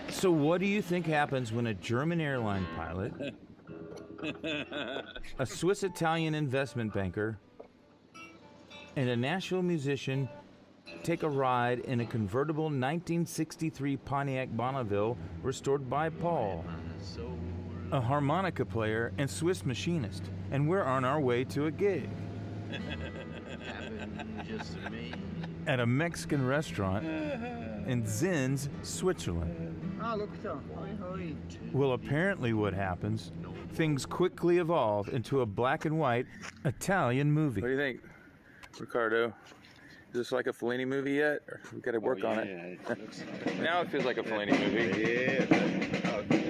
So what do you think happens when a German airline pilot, a Swiss-Italian investment banker, and a Nashville musician take a ride in a convertible 1963 Pontiac Bonneville restored by Paul, a harmonica player and Swiss machinist, and we're on our way to a gig at a Mexican restaurant in Zins, Switzerland? Well, apparently what happens, things quickly evolve into a black and white Italian movie. What do you think, Ricardo? Is this like a Fellini movie yet? Or we got to work on it. Now it feels like a Fellini movie. Yeah. Oh, cool.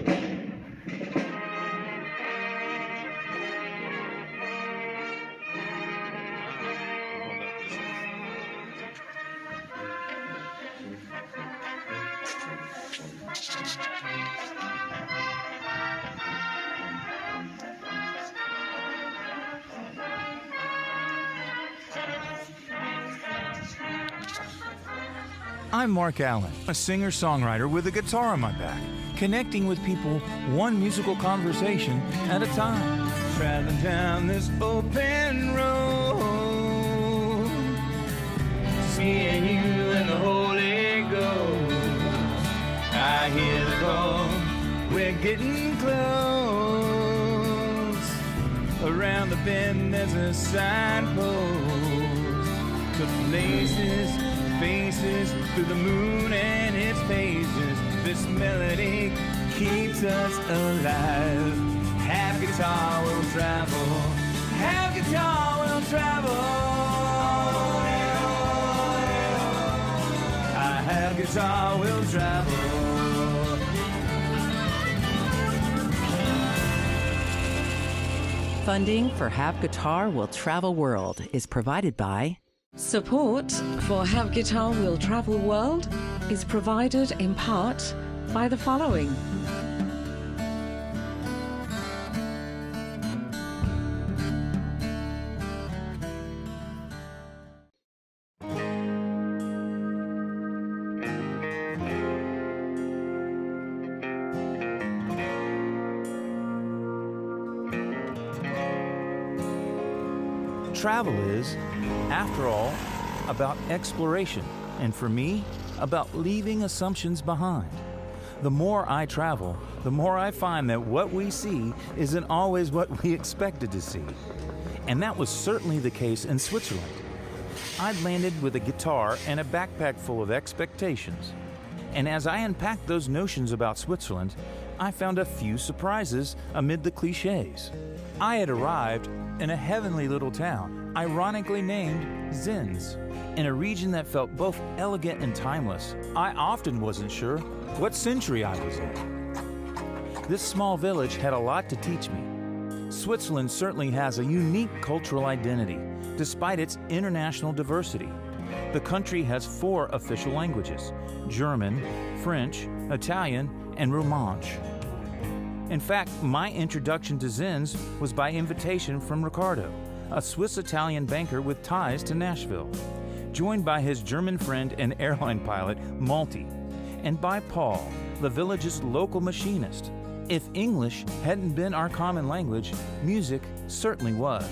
I'm Mark Allen, a singer-songwriter with a guitar on my back, connecting with people one musical conversation at a time. Traveling down this open road, seeing you and the Holy Ghost. I hear the call, we're getting close. Around the bend there's a signpost to places, faces, through the moon and its phases. This melody keeps us alive. Half guitar will travel, half guitar will travel. I have guitar will travel. Funding for Have Guitar Will Travel World is provided by Support for Have Guitar Will Travel World is provided in part by the following. Travel is, after all, about exploration, and for me, about leaving assumptions behind. The more I travel, the more I find that what we see isn't always what we expected to see. And that was certainly the case in Switzerland. I'd landed with a guitar and a backpack full of expectations. And as I unpacked those notions about Switzerland, I found a few surprises amid the cliches. I had arrived in a heavenly little town, ironically named Zins, in a region that felt both elegant and timeless. I often wasn't sure what century I was in. This small village had a lot to teach me. Switzerland certainly has a unique cultural identity, despite its international diversity. The country has 4 official languages: German, French, Italian, and Romansh. In fact, my introduction to Zins was by invitation from Ricardo, a Swiss-Italian banker with ties to Nashville, joined by his German friend and airline pilot, Malti, and by Paul, the village's local machinist. If English hadn't been our common language, music certainly was.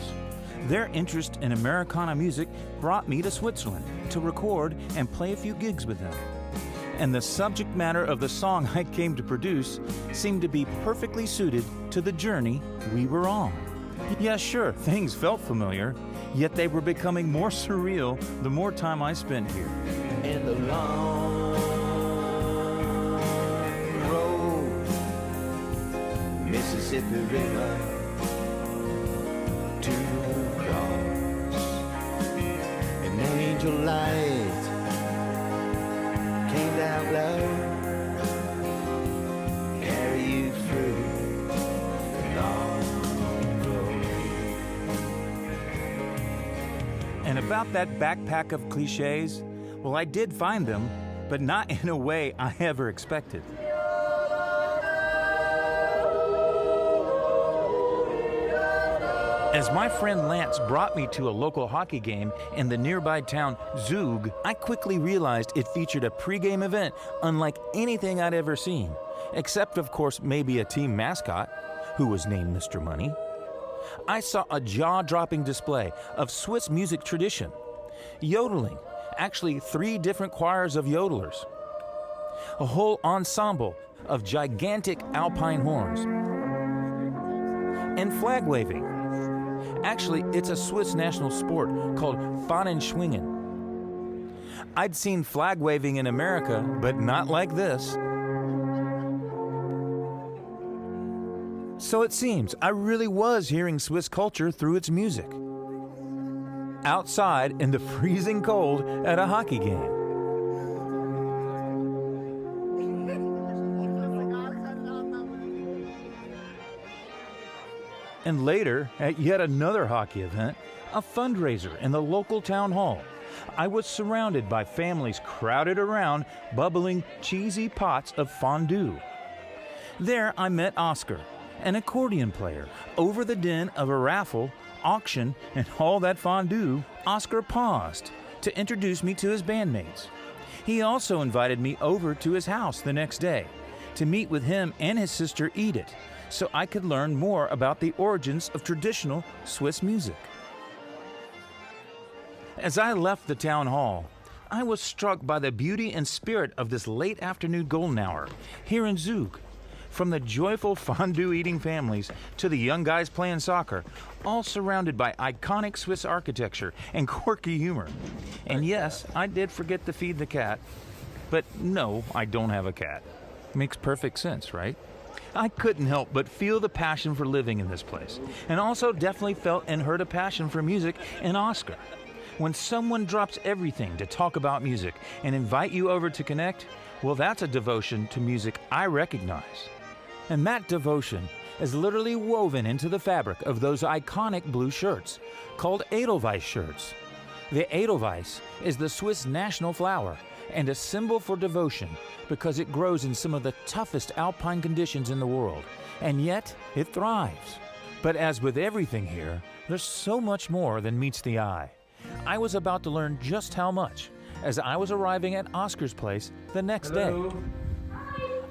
Their interest in Americana music brought me to Switzerland to record and play a few gigs with them. And the subject matter of the song I came to produce seemed to be perfectly suited to the journey we were on. Yeah, sure, things felt familiar, yet they were becoming more surreal the more time I spent here. In the long road, Mississippi River to cross, an angel light came down low, carry you through the long road. And about that backpack of cliches, well, I did find them, but not in a way I ever expected. As my friend Lance brought me to a local hockey game in the nearby town Zug, I quickly realized it featured a pregame event unlike anything I'd ever seen, except of course maybe a team mascot, who was named Mr. Money. I saw a jaw-dropping display of Swiss music tradition, yodeling, actually 3 different choirs of yodelers, a whole ensemble of gigantic alpine horns, and flag waving. Actually, it's a Swiss national sport called Fahnenschwingen. I'd seen flag waving in America, but not like this. So it seems I really was hearing Swiss culture through its music. Outside in the freezing cold at a hockey game. And later, at yet another hockey event, a fundraiser in the local town hall, I was surrounded by families crowded around bubbling cheesy pots of fondue. There I met Oscar, an accordion player. Over the din of a raffle, auction, and all that fondue, Oscar paused to introduce me to his bandmates. He also invited me over to his house the next day to meet with him and his sister Edith, so I could learn more about the origins of traditional Swiss music. As I left the town hall, I was struck by the beauty and spirit of this late afternoon golden hour here in Zug. From the joyful fondue-eating families to the young guys playing soccer, all surrounded by iconic Swiss architecture and quirky humor. And yes, I did forget to feed the cat. But no, I don't have a cat. Makes perfect sense, right? I couldn't help but feel the passion for living in this place, and also definitely felt and heard a passion for music in Oscar. When someone drops everything to talk about music and invite you over to connect, well, that's a devotion to music I recognize. And that devotion is literally woven into the fabric of those iconic blue shirts, called Edelweiss shirts. The Edelweiss is the Swiss national flower and a symbol for devotion because it grows in some of the toughest alpine conditions in the world, and yet it thrives. But as with everything here, there's so much more than meets the eye. I was about to learn just how much as I was arriving at Oscar's place the next day.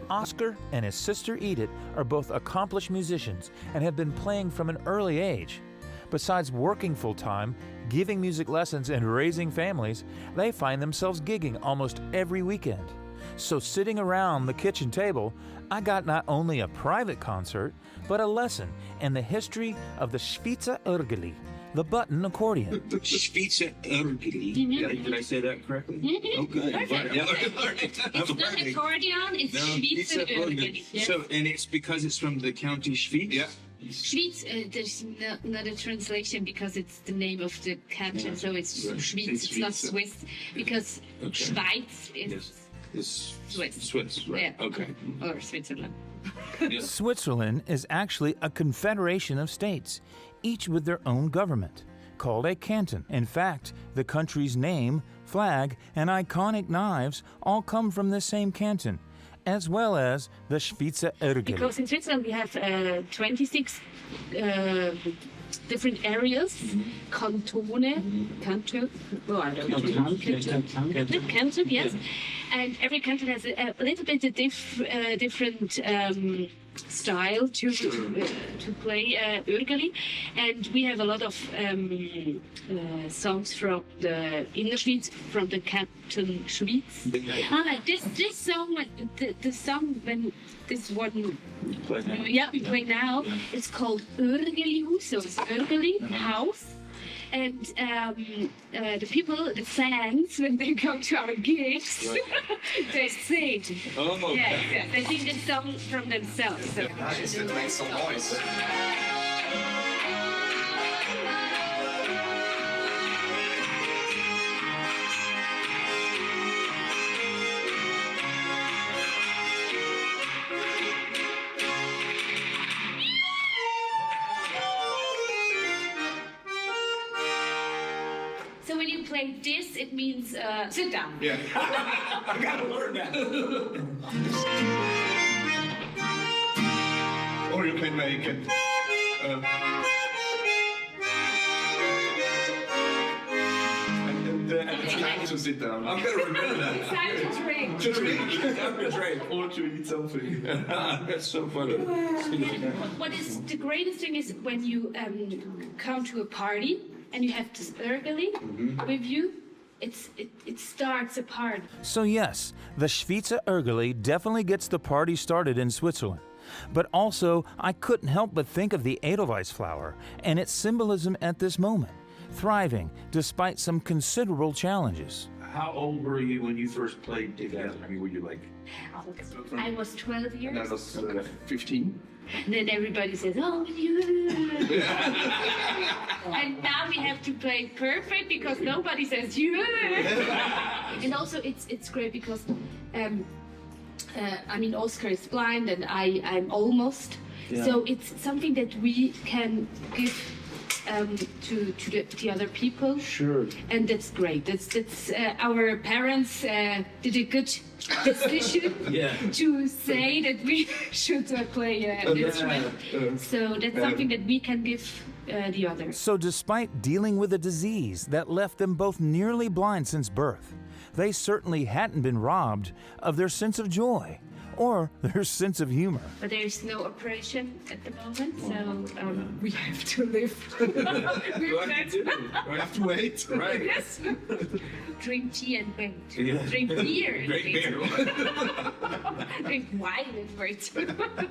Oscar and his sister Edith are both accomplished musicians and have been playing from an early age. Besides working full-time, giving music lessons, and raising families, they find themselves gigging almost every weekend. So sitting around the kitchen table, I got not only a private concert, but a lesson in the history of the Schweizer Örgeli, the button accordion. Schweizer Örgeli. Did I say that correctly? Mm-hmm. Oh, good. Perfect. It's not accordion, it's Schweizer Örgeli. Yes. So, and it's because it's from the county Schwyz? Yeah. Schwyz, there's not a translation because it's the name of the canton, so it's Schwyz, it's not Swiss, because Schweiz is Swiss, right? Yeah. Okay. Or Switzerland. Switzerland is actually a confederation of states, each with their own government, called a canton. In fact, the country's name, flag, and iconic knives all come from this same canton, as well as the Schweizer Örgeli. Because in Switzerland we have 26 different areas, cantone, canton, I don't know, canton, yes, and every canton has a little bit of different style to play Örgeli, and we have a lot of songs from the inner Schweiz, from the canton Schwyz. This song, the song when this one, we play now, it's called Örgeli Hus, so it's Örgeli house. And the people, the fans, when they come to our gigs, they sing. Oh, okay. Yeah, they sing this song from themselves. So. Nice, it makes some noise. So when you play this, it means sit down. Yeah. I gotta learn that. Or you can make it. to sit down. I'm gonna remember that. It's time to drink. To drink. I'm gonna drink. Or to eat something. That's so funny. What is the greatest thing is when you come to a party and you have this ergeli with you. It starts a party. So yes, the Schweizer Ergeli definitely gets the party started in Switzerland. But also, I couldn't help but think of the Edelweiss flower and its symbolism at this moment, thriving despite some considerable challenges. How old were you when you first played together? I mean, were you like? I was 12 And I years. was 15. And then everybody says, "Oh, you." And now we have to play perfect because nobody says you. And also, it's great because, I mean, Oscar is blind and I'm almost. Yeah. So it's something that we can give to the other people. Sure. And that's great. That's our parents did a good decision Yeah. to say that we should play an instrument. So that's something that we can give the others. So despite dealing with a disease that left them both nearly blind since birth, they certainly hadn't been robbed of their sense of joy or their sense of humor. But there is no operation at the moment, so we have to live. What do you do? We have to wait. Right. Yes. Drink tea and wait. Yeah. Drink beer and Great wait. beer. Drink wine and wait.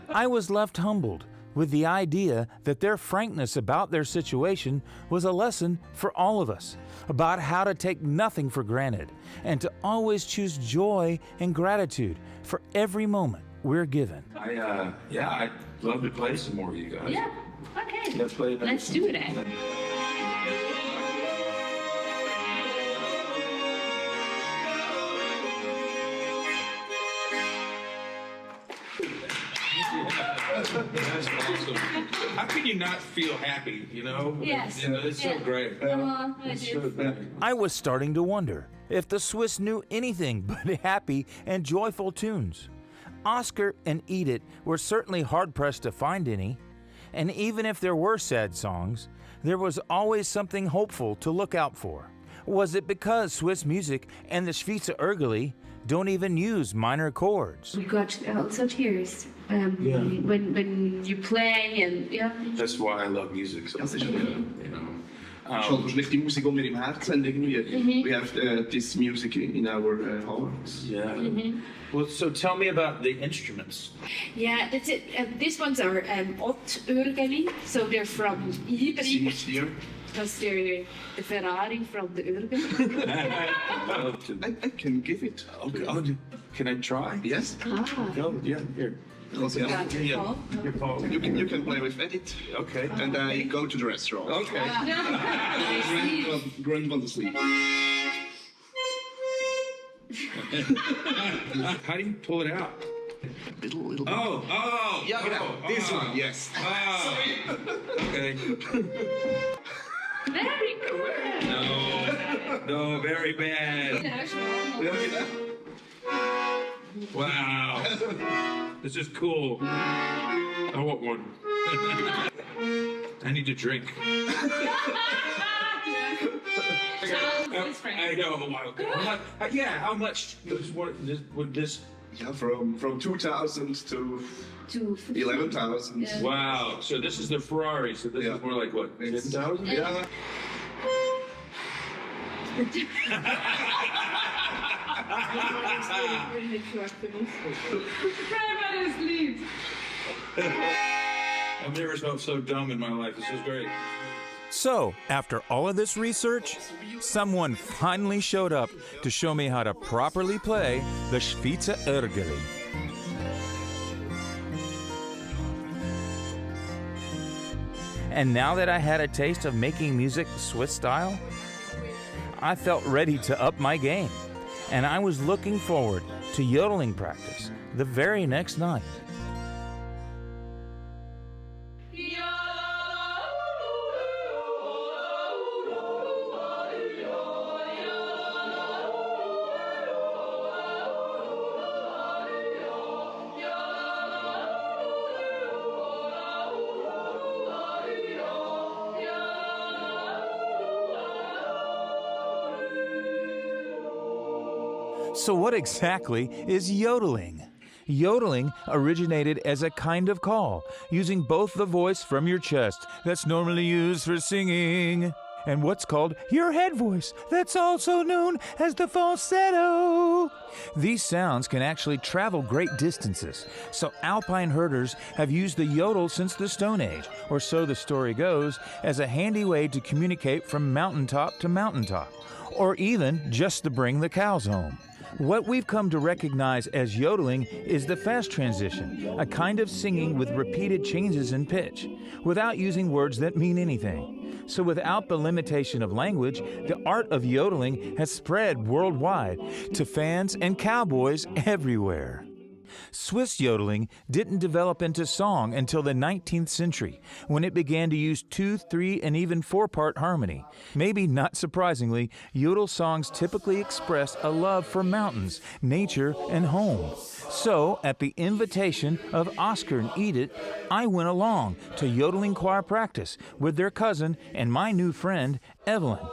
I was left humbled with the idea that their frankness about their situation was a lesson for all of us about how to take nothing for granted and to always choose joy and gratitude for every moment we're given. I'd love to play some more, you guys. Yeah. Okay. Let's play another Let's do that. That's awesome. How can you not feel happy, you know? Yes. You know, it's so Yeah. great. It's so great. I was starting to wonder if the Swiss knew anything but happy and joyful tunes. Oscar and Edith were certainly hard-pressed to find any, and even if there were sad songs, there was always something hopeful to look out for. Was it because Swiss music and the Schweizer Ergeli don't even use minor chords? We got also tears when you play and yeah. That's why I love music so Das much. ist You know. schon schlecht die Musik um im Herzen irgendwie. We have this music in our hearts. Yeah. Well, so tell me about the instruments. Yeah, that's it. These ones are Ott Örgeli, so they're from See Ibrik, here. because they're the Ferrari from the Örgeli. I love to. I can give it. Okay. Oh, can I try? Yes. Go. Yeah. Here. Also, yeah. Yeah. Here, Paul. You can play with Edit. Okay. And I go to the restaurant. Okay. Grandmother's leave. How do you pull it out? Little. Oh. Yeah, this one. Yes. Ah. Okay. Very good. No, very bad. Wow. This is cool. I want one. I need to drink. I know. How much would this? Yeah, from 2,000 to 11,000. Yeah. Wow. So this is the Ferrari. So this is more like what? 10,000? Yeah. I've never felt so dumb in my life. This is great. So, after all of this research, someone finally showed up to show me how to properly play the Schweizer Ergeli. And now that I had a taste of making music Swiss style, I felt ready to up my game, and I was looking forward to yodeling practice the very next night. So what exactly is yodeling? Yodeling originated as a kind of call, using both the voice from your chest that's normally used for singing and what's called your head voice that's also known as the falsetto. These sounds can actually travel great distances, so alpine herders have used the yodel since the Stone Age, or so the story goes, as a handy way to communicate from mountaintop to mountaintop, or even just to bring the cows home. What we've come to recognize as yodeling is the fast transition, a kind of singing with repeated changes in pitch, without using words that mean anything. So without the limitation of language, the art of yodeling has spread worldwide to fans and cowboys everywhere. Swiss yodeling didn't develop into song until the 19th century, when it began to use 2, 3, and even 4-part harmony. Maybe not surprisingly, yodel songs typically express a love for mountains, nature, and home. So, at the invitation of Oscar and Edith, I went along to yodeling choir practice with their cousin and my new friend, Evelyn,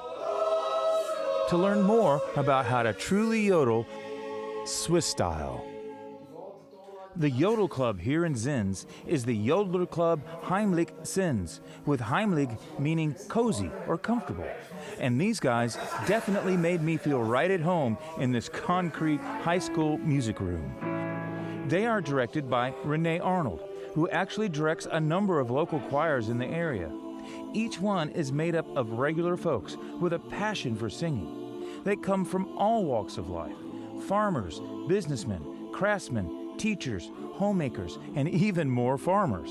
to learn more about how to truly yodel Swiss style. The Yodel Club here in Zins is the Yodeler Club Heimlich Zins, with Heimlich meaning cozy or comfortable. And these guys definitely made me feel right at home in this concrete high school music room. They are directed by Renee Arnold, who actually directs a number of local choirs in the area. Each one is made up of regular folks with a passion for singing. They come from all walks of life: farmers, businessmen, craftsmen, teachers, homemakers, and even more farmers.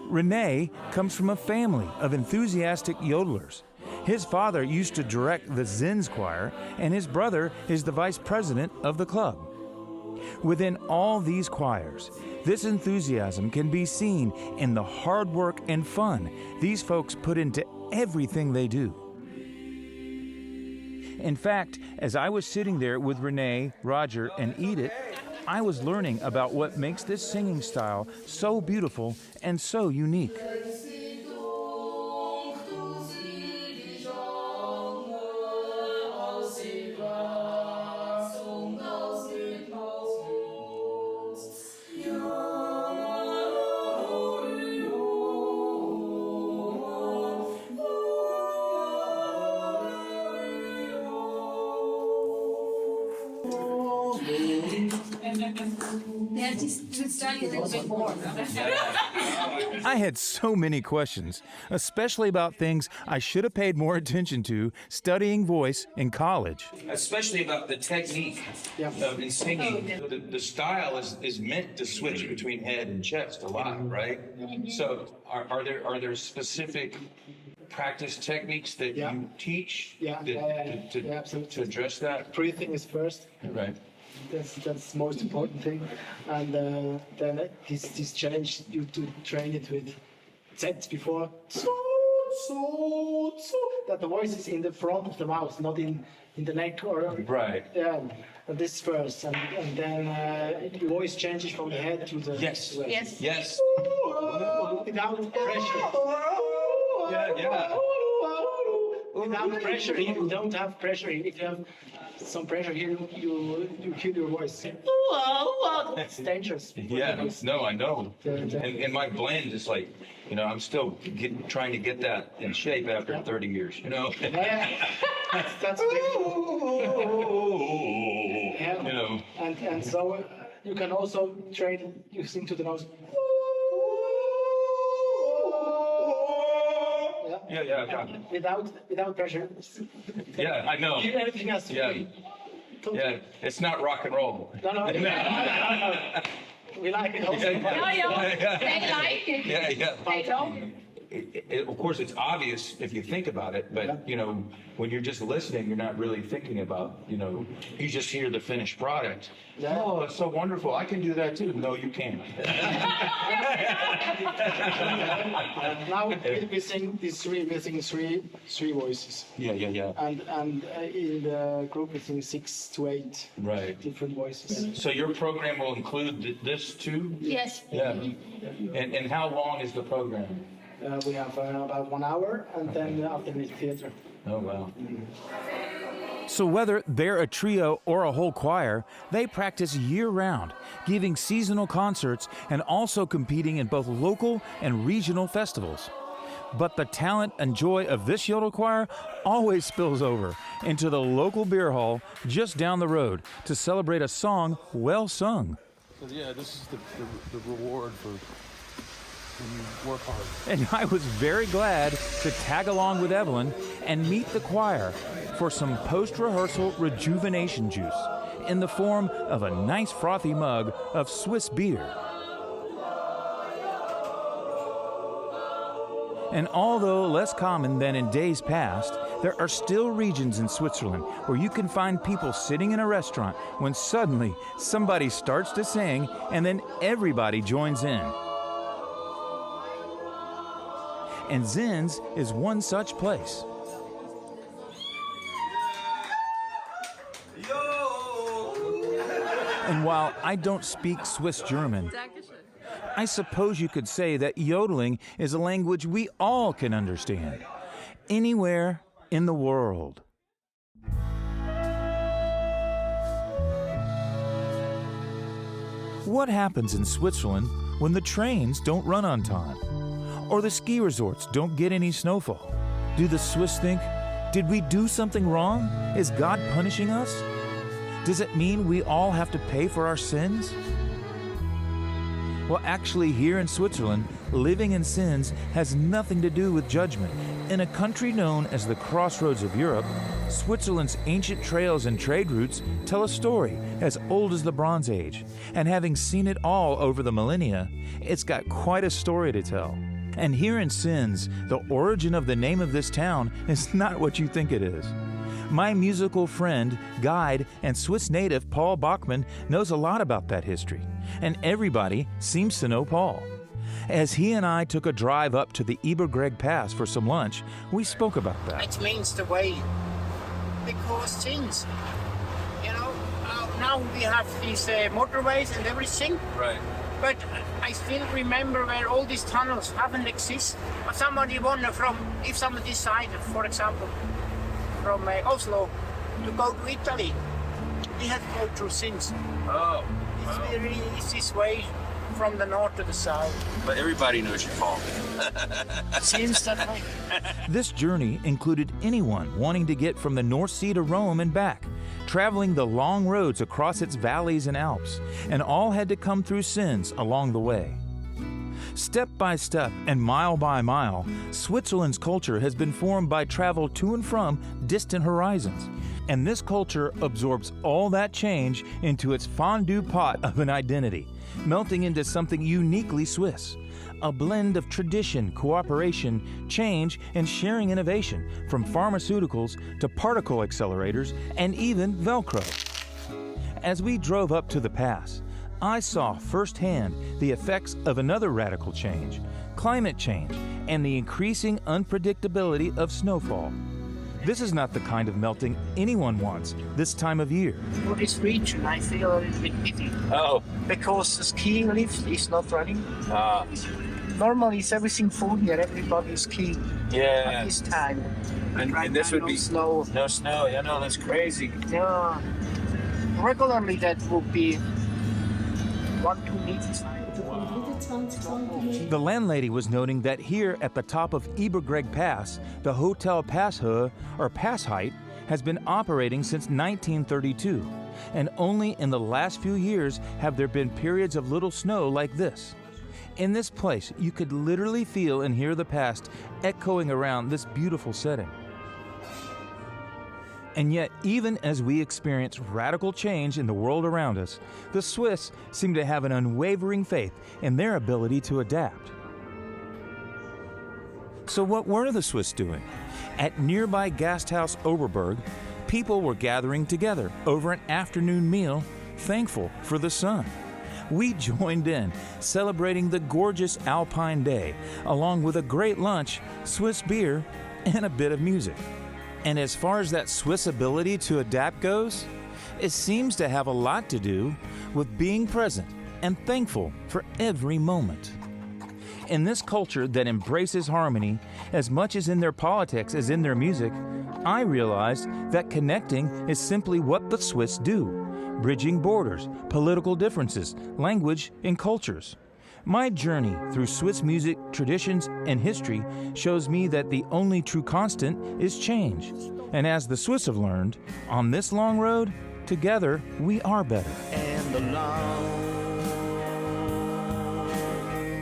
Renee comes from a family of enthusiastic yodelers. His father used to direct the Zins choir, and his brother is the vice president of the club. Within all these choirs, this enthusiasm can be seen in the hard work and fun these folks put into everything they do. In fact, as I was sitting there with Renee, Roger, and Edith, I was learning about what makes this singing style so beautiful and so unique. I had so many questions, especially about things I should have paid more attention to studying voice in college. Especially about the technique in singing. The style is meant to switch between head and chest a lot, right? So are there specific practice techniques that you teach to address that? Breathing is first. Right. That's the most important thing, and then this change you to train it with sets before that the voice is in the front of the mouth, not in the neck or right. Yeah, and this first, and then your voice changes from the head to the yes. Without pressure. Yeah. Without pressure, you don't have pressure. If you have some pressure here, you kill your voice. It's dangerous. Yeah, no, I know. And my blend is like, I'm still trying to get that in shape after 30 years, Yeah, that's And so you can also train, you sing to the nose. Yeah. Without pressure. Yeah, I know. Everything has to be. Yeah, it's not rock and roll. No. We like it also. They like it. Yeah. They don't. Of course, it's obvious if you think about it, but when you're just listening, you're not really thinking about, you just hear the finished product. Yeah. Oh, it's so wonderful. I can do that too. No, you can't. Now we sing these three voices. Yeah. And in the group we sing 6 to 8 different voices. So your program will include this too? Yes. Yeah. And how long is the program? We have about 1 hour, and then after the theater. Oh, wow. So whether they're a trio or a whole choir, they practice year-round, giving seasonal concerts and also competing in both local and regional festivals. But the talent and joy of this yodel choir always spills over into the local beer hall just down the road to celebrate a song well sung. So yeah, this is the reward for when you work hard. And I was very glad to tag along with Evelyn and meet the choir for some post-rehearsal rejuvenation juice in the form of a nice frothy mug of Swiss beer. And although less common than in days past, there are still regions in Switzerland where you can find people sitting in a restaurant when suddenly somebody starts to sing and then everybody joins in. And Zin's is one such place. And while I don't speak Swiss German, I suppose you could say that yodeling is a language we all can understand, anywhere in the world. What happens in Switzerland when the trains don't run on time? Or the ski resorts don't get any snowfall? Do the Swiss think, did we do something wrong? Is God punishing us? Does it mean we all have to pay for our sins? Well, actually, here in Switzerland, living in sins has nothing to do with judgment. In a country known as the Crossroads of Europe, Switzerland's ancient trails and trade routes tell a story as old as the Bronze Age. And having seen it all over the millennia, it's got quite a story to tell. And here in Sins, the origin of the name of this town is not what you think it is. My musical friend, guide, and Swiss native Paul Bachmann knows a lot about that history, and everybody seems to know Paul. As he and I took a drive up to the Ebergreg Pass for some lunch, we spoke about that. It means the way, because since, now we have these motorways and everything. Right. But I still remember where all these tunnels haven't existed. But somebody wonder if somebody decided, for example, from Oslo to go to Italy, we had to go through Sins. Oh. It's really this way from the north to the south. But everybody knows you, Paul. Seems that way. This journey included anyone wanting to get from the North Sea to Rome and back, traveling the long roads across its valleys and Alps, and all had to come through Sins along the way. Step by step and mile by mile, Switzerland's culture has been formed by travel to and from distant horizons. And this culture absorbs all that change into its fondue pot of an identity, melting into something uniquely Swiss. A blend of tradition, cooperation, change, and sharing innovation, from pharmaceuticals to particle accelerators and even Velcro. As we drove up to the pass, I saw firsthand the effects of another radical change, climate change, and the increasing unpredictability of snowfall. This is not the kind of melting anyone wants this time of year. For this region, I feel a little bit pity. Oh. Because the skiing lift is not running. Normally, it's everything full here. Everybody is skiing. Yeah. At this time. And this would no be snow. No snow. Yeah, no, that's crazy. Yeah. Regularly, that would be 1-2 meters. The landlady was noting that here at the top of Ebergreg Pass, the Hotel Passhöhe, or Pass Height, has been operating since 1932, and only in the last few years have there been periods of little snow like this. In this place, you could literally feel and hear the past echoing around this beautiful setting. And yet, even as we experience radical change in the world around us, the Swiss seem to have an unwavering faith in their ability to adapt. So what were the Swiss doing? At nearby Gasthaus Oberberg, people were gathering together over an afternoon meal, thankful for the sun. We joined in, celebrating the gorgeous alpine day, along with a great lunch, Swiss beer, and a bit of music. And as far as that Swiss ability to adapt goes, it seems to have a lot to do with being present and thankful for every moment. In this culture that embraces harmony as much as in their politics as in their music, I realized that connecting is simply what the Swiss do, bridging borders, political differences, language, and cultures. My journey through Swiss music, traditions, and history shows me that the only true constant is change. And as the Swiss have learned, on this long road, together we are better. And the long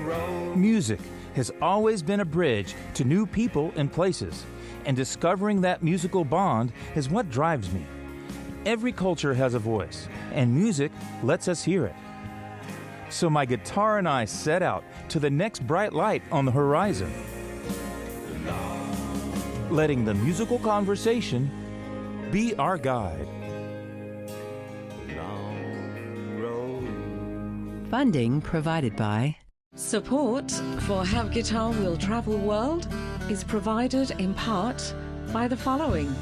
road. Music has always been a bridge to new people and places, and discovering that musical bond is what drives me. Every culture has a voice, and music lets us hear it. So my guitar and I set out to the next bright light on the horizon, letting the musical conversation be our guide. Long road. Funding provided by Support for Have Guitar Will Travel World is provided in part by the following: